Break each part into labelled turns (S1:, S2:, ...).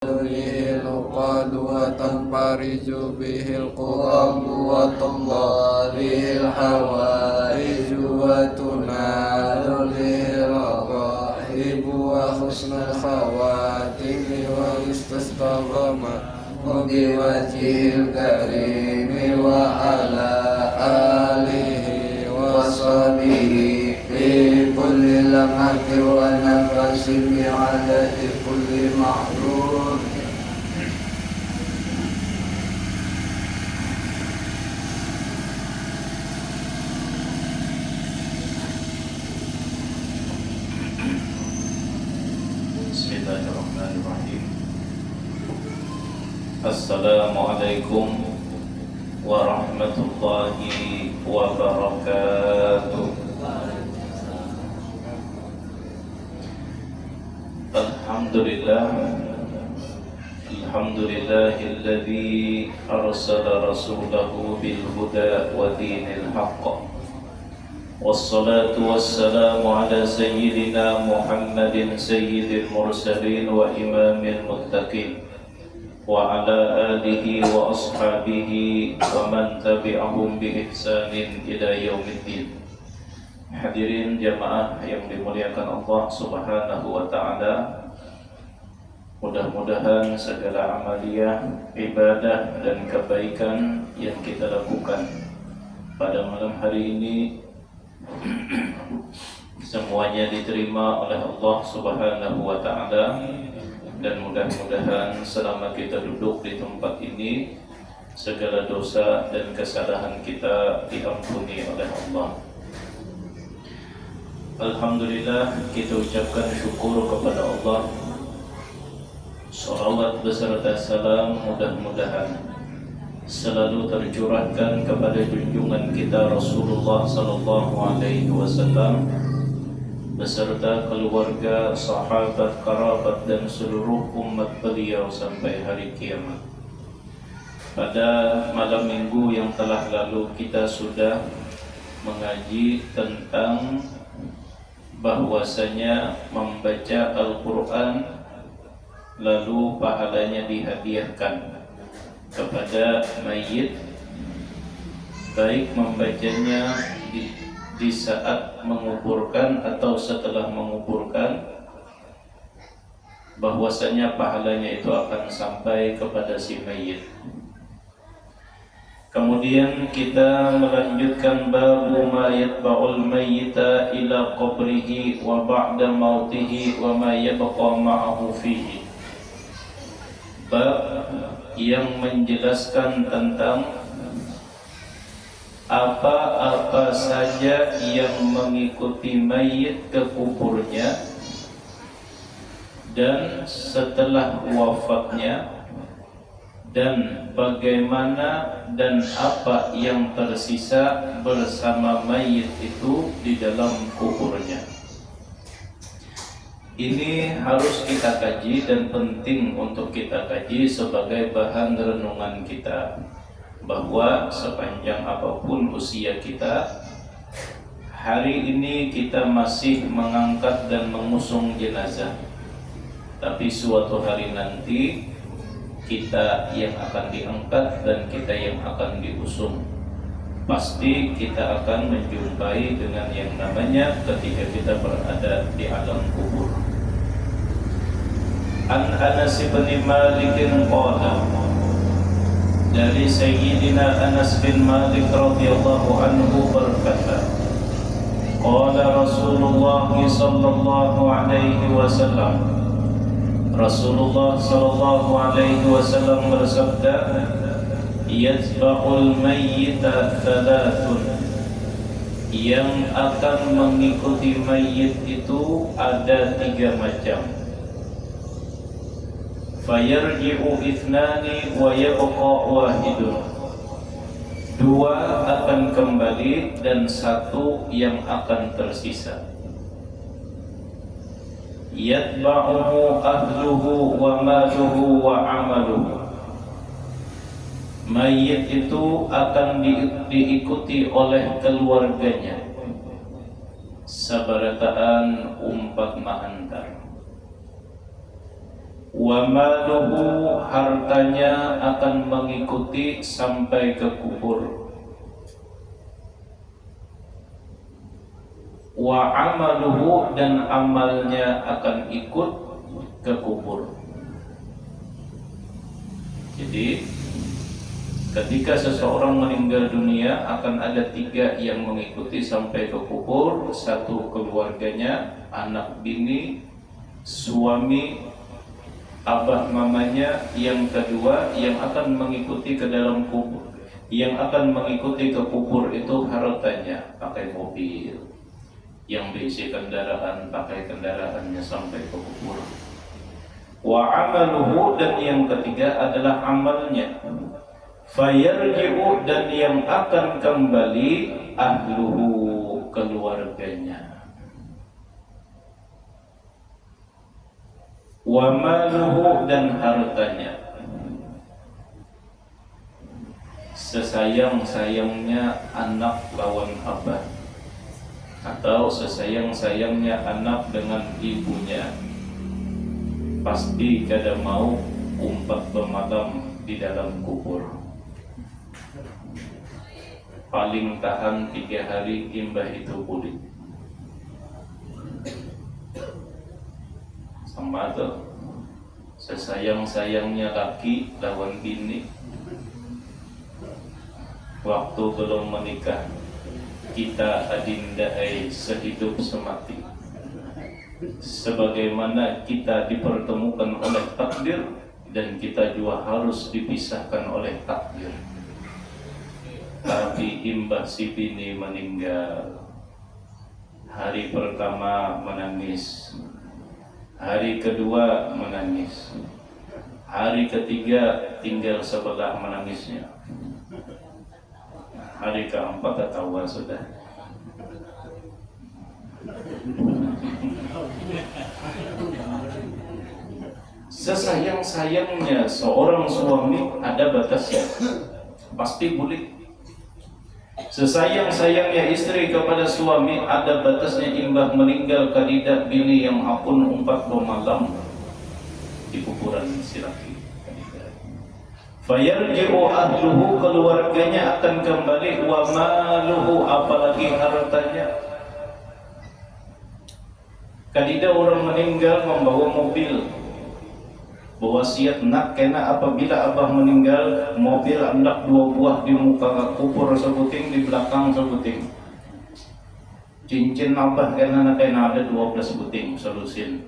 S1: العقد وتنفرج به القرب وتمضى به الحوائج وتنال به الرغائب وحسن الخواتم والاستسقى وبوجهه الكريم وعلى آله وصحبه في كل لمحة ونفس بعدد كل معلوم.
S2: Bismillahirrahmanirrahim. Assalamualaikum warahmatullahi wabarakatuh. Alhamdulillahilladzi arsala rasulahu bil huda wa dinil haqq. Wassalatu wassalamu ala sayyidina Muhammadin sayyidil mursalin wa imamil muttaqin wa ala alihi wa ashabihi wa man tabi'ahum bi ihsanin ila yaumiddin. Hadirin jamaah yang dimuliakan Allah Subhanahu wa taala, mudah-mudahan segala amaliyah, ibadah dan kebaikan yang kita lakukan pada malam hari ini semuanya diterima oleh Allah Subhanahu wa taala, dan mudah-mudahan selama kita duduk di tempat ini segala dosa dan kesalahan kita diampuni oleh Allah. Alhamdulillah, kita ucapkan syukur kepada Allah. Salawat beserta salam mudah-mudahan selalu tercurahkan kepada junjungan kita Rasulullah sallallahu alaihi wasallam beserta keluarga, sahabat, kerabat dan seluruh umat beliau sampai hari kiamat. Pada malam minggu yang telah lalu kita sudah mengaji tentang bahwasanya membaca Al-Quran lalu pahalanya dihadiahkan kepada mayit, baik membacanya di saat menguburkan atau setelah menguburkan, bahwasanya pahalanya itu akan sampai kepada si mayit. Kemudian kita melanjutkan babu ma yatba'ul mayyita ila qabrihi wa ba'da mautihi wa ma yabqa ma'ahu fihi. Bab yang menjelaskan tentang apa-apa saja yang mengikuti mayit ke kuburnya dan setelah wafatnya, dan bagaimana dan apa yang tersisa bersama mayit itu di dalam kuburnya. Ini harus kita kaji dan penting untuk kita kaji sebagai bahan renungan kita, bahwa sepanjang apapun usia kita, hari ini kita masih mengangkat dan mengusung jenazah, tapi suatu hari nanti kita yang akan diangkat dan kita yang akan diusung. Pasti kita akan menjumpai dengan yang namanya ketika kita berada di alam kubur. An Anas bin Malik qala, dari Sayyidina Anas bin Malik radhiyallahu anhu berkata, qala Rasulullah sallallahu alaihi wasallam, Rasulullah sallallahu alaihi wasallam bersabda, yatba'ul mayyita thalathun, yang akan mengikuti mayit itu ada 3 macam. Fayarji'u ithnani wa yabqa wahidun, 2 akan kembali dan 1 yang akan tersisa. Yatba'uhu ahluhu wa maluhu wa amaluhu, mayit itu akan diikuti oleh keluarganya, sabarataan umpak mahantar, wa maluhu, hartanya akan mengikuti sampai ke kubur, wa amaluhu, dan amalnya akan ikut ke kubur. Jadi ketika seseorang meninggal dunia akan ada 3 yang mengikuti sampai ke kubur. 1, keluarganya, anak bini, suami, abah mamanya. Yang kedua, yang akan mengikuti ke dalam kubur, yang akan mengikuti ke kubur itu hartanya, pakai mobil. Yang diisi kendaraan, pakai kendaraannya sampai ke kubur. Wa amaluhu, dan yang ketiga adalah amalnya. Fayarji'u, dan yang akan kembali ahluhu, keluarganya. Wa maluhu, dan hartanya. Sesayang-sayangnya anak lawan abah, atau sesayang-sayangnya anak dengan ibunya, pasti kada mau umpat bermalam di dalam kubur. Paling tahan 3 hari imbah itu pulih. Sama tuh, sesayang-sayangnya laki lawan bini, waktu belum menikah kita adindai sehidup semati. Sebagaimana kita dipertemukan oleh takdir, dan kita juga harus dipisahkan oleh takdir. Tapi imbah si bini meninggal, hari pertama menangis, hari kedua menangis, hari ketiga tinggal sebelah menangisnya, hari keempat ketawa sudah. Sesayang-sayangnya seorang suami ada batasnya, pasti boleh. Sesayang-sayangnya istri kepada suami ada batasnya. Imbah meninggal kadida bini yang apun 40 malam di kuburan si laki. Fayarji'u ahluhu, keluarganya akan kembali, wa maluhu, apalagi hartanya. Kadida orang meninggal membawa mobil, berwasiat nak kena apabila abah meninggal mobil hendak 2 buah di muka kubur sebuting, di belakang sebuting. Cincin abah kena ada 12 buting solusin.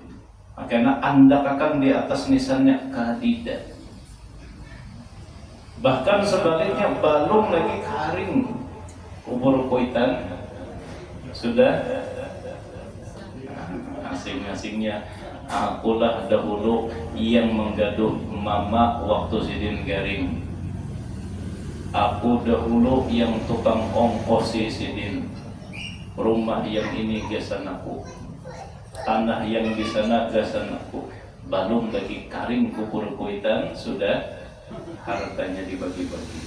S2: Kena andak akan di atas nisannya kadida. Bahkan sebaliknya belum lagi karing kubur koitan sudah asing-asingnya. Akulah dahulu yang menggaduh mama waktu sidin garing. Aku dahulu yang tukang ongkosi sidin. Rumah yang ini gasan aku, tanah yang di sana gasan aku. Belum lagi karing kubur kuitan, sudah hartanya dibagi-bagi.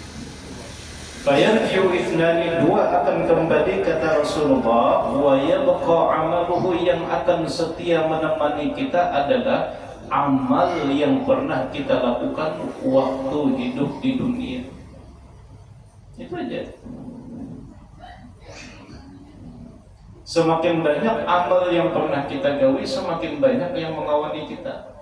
S2: Fayarji'u ithnani, 2 akan kembali kata Rasulullah, wa yabqa amaluhu, yang akan setia menemani kita adalah amal yang pernah kita lakukan waktu hidup di dunia. Itu aja. Semakin banyak amal yang pernah kita gawi, semakin banyak yang mengawani kita.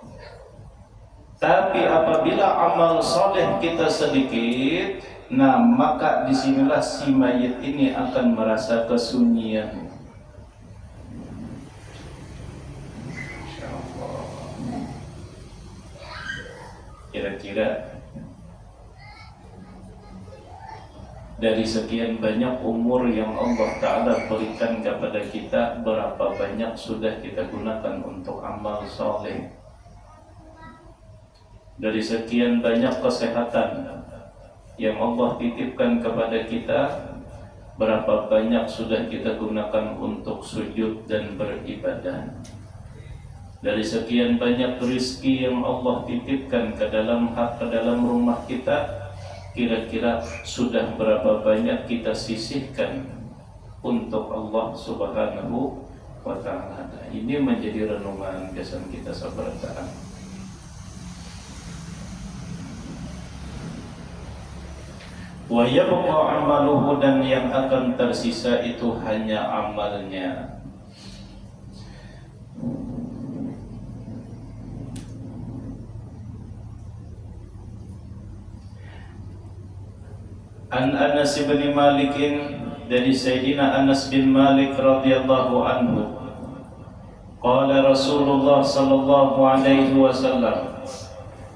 S2: Tapi apabila amal soleh kita sedikit, nah maka disinilah si mayit ini akan merasa kesunyian. Kira-kira dari sekian banyak umur yang Allah Ta'ala berikan kepada kita, berapa banyak sudah kita gunakan untuk amal soleh? Dari sekian banyak kesehatan yang Allah titipkan kepada kita, berapa banyak sudah kita gunakan untuk sujud dan beribadah? Dari sekian banyak rezeki yang Allah titipkan ke dalam rumah kita, kira-kira sudah berapa banyak kita sisihkan untuk Allah Subhanahu wa Ta'ala? Ini menjadi renungan kesan kita sebentar. wa yabqa amaluhu, dan yang akan tersisa itu hanya amalnya. An Anas bin Malik, dari Sayyidina Anas bin Malik radhiyallahu anhu, qala Rasulullah sallallahu alaihi wasallam,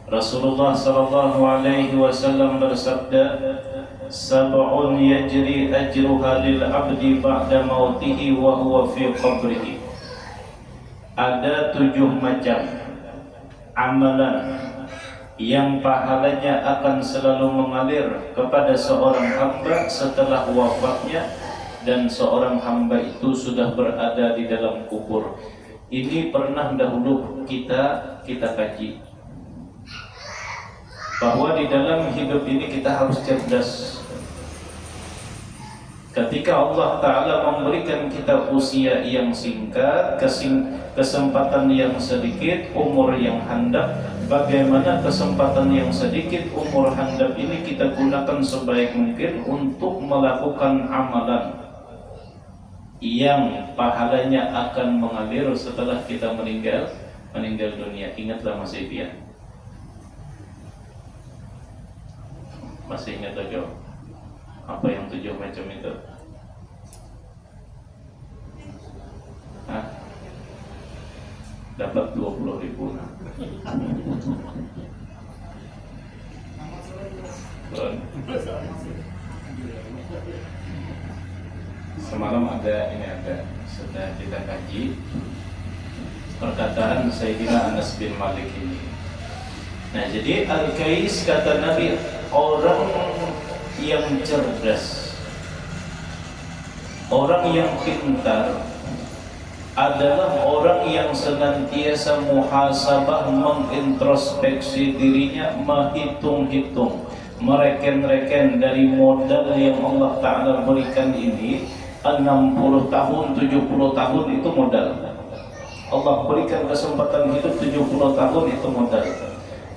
S2: Rasulullah sallallahu alaihi wasallam bersabda, sab'un yajri ajruha lil abdi ba'da mautihi wa huwa fi qabrihi. Ada 7 macam amalan yang pahalanya akan selalu mengalir kepada seorang hamba setelah wafatnya dan seorang hamba itu sudah berada di dalam kubur. Ini pernah dahulu kita kaji, bahwa di dalam hidup ini kita harus cerdas. Ketika Allah Ta'ala memberikan kita usia yang singkat, kesempatan yang sedikit, umur yang handap, bagaimana kesempatan yang sedikit, umur handap ini kita gunakan sebaik mungkin untuk melakukan amalan yang pahalanya akan mengalir setelah kita meninggal dunia. Ingatlah Mas Ibian, masih ingat lagi apa yang 7 macam itu? Hah? Dapat 20.000. Semalam sudah kita kaji perkataan Sayyidina Anas bin Malik ini. Nah, jadi Al-Kais, kata Nabi, orang yang cerdas, orang yang pintar adalah orang yang senantiasa muhasabah, mengintrospeksi dirinya, menghitung-hitung, mereken-reken dari modal yang Allah Ta'ala berikan ini. 60 tahun, 70 tahun itu modal. Allah berikan kesempatan hidup 70 tahun, itu modal.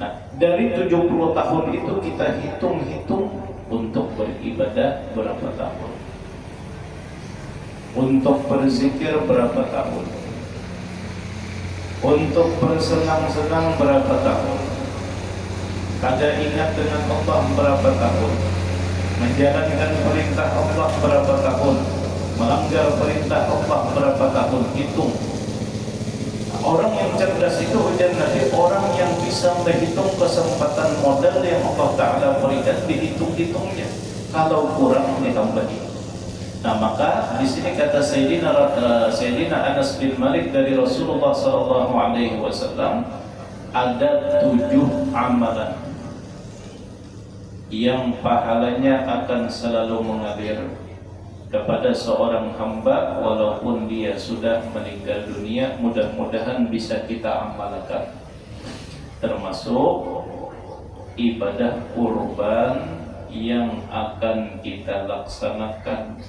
S2: Nah, dari 70 tahun itu kita hitung-hitung untuk beribadah berapa tahun, untuk berzikir berapa tahun, untuk bersenang-senang berapa tahun, kada ingat dengan Allah berapa tahun, menjalankan perintah Allah berapa tahun, melanggar perintah Allah berapa tahun. Hitung. Orang yang cerdas itu ujian Nabi, orang yang bisa menghitung kesempatan modal yang Allah Ta'ala berikan, dihitung-hitungnya. Kalau kurang ditambahi. Nah, maka di sini kata Sayyidina Anas bin Malik dari Rasulullah SAW, ada 7 amalan yang pahalanya akan selalu mengalir kepada seorang hamba walaupun dia sudah meninggal dunia. Mudah-mudahan bisa kita amalkan, termasuk ibadah kurban yang akan kita laksanakan